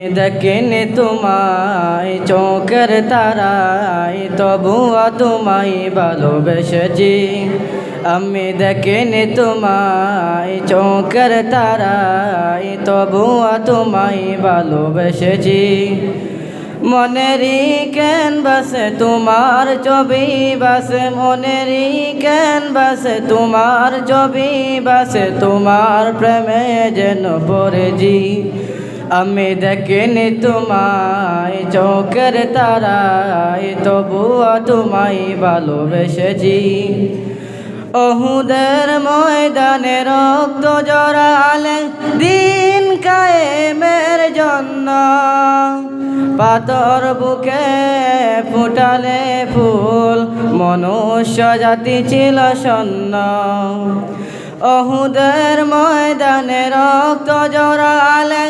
দেখিনি তোমায় চোখের তারায়, তবুও তোমায় ভালোবেসেছি। আমি দেখিনি তোমায় চোখের তারায়, তবুও তোমায় ভালোবেসেছি। মনেরই ক্যানভাসে তোমার ছবি বাসে, মনেরই ক্যানভাসে তোমার ছবি বাসে, তোমার প্রেমে যেন পড়েছি। আমি দেখিনি তোমায় চোখের তারায়, তবুও তোমায় ভালোবেসেছি। ওহুদের ময়দানে রক্ত জড়ালে দিন কায়েমের জন্য, পাথর বুকে ফুটালে ফুল, মনুষ্য জাতি ছিল শূন্য। ওহুদের ময়দানে রক্ত জড়ালে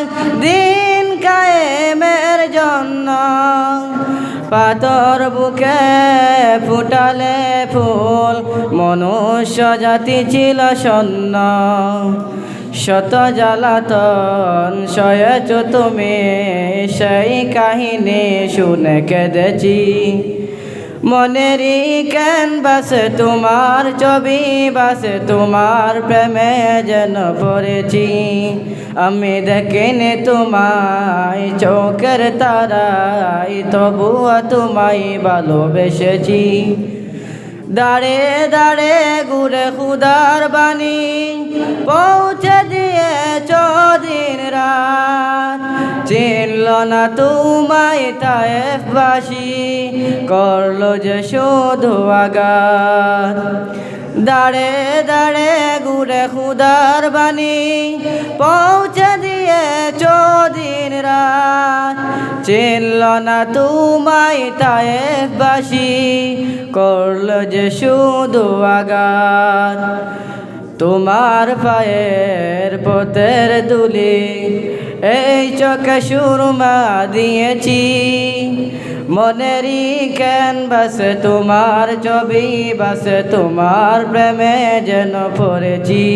দিন কায়েমের জন্য, পাথর বুকে ফুটালে ফুল, মনুষ্য জাতি ছিল শূন্য। শত জ্বালাতন সয়েছ তুমি, সেই কাহিনী শুনে কেঁদেছি। মনেরই ক্যানভাসে তোমার ছবি বাসে, তোমার প্রেমে যেন পড়েছি। আমি দেখিনি তোমায় চোখের তারায়, তবুও তোমায় ভালোবেসেছি। দাঁড়ে দাঁড়ে ঘুরে খুদার বাণী পৌঁছে দিয়েছ দিন রাত, চিনল না তোমায় তায়েফবাসী, করলো যে শুধু আঘাত। দাঁড়ে দাঁড়ে ঘুরে খুদার বাণী পৌঁছে দিয়েছ দিন রাত, চিনল না তোমায় তায়েফবাসী, করলো যে শুধু আঘাত। তোমার পায়ের পথের ধুলি এই চোখে সুরমা দিয়েছি। মনেরই ক্যানভাসে তোমার ছবি বাসে, তোমার প্রেমে যেন পড়েছি।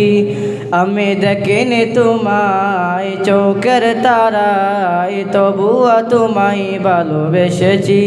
আমি দেখিনি তোমায় চোখের তারায়, তবুও তোমায় ভালোবেসেছি।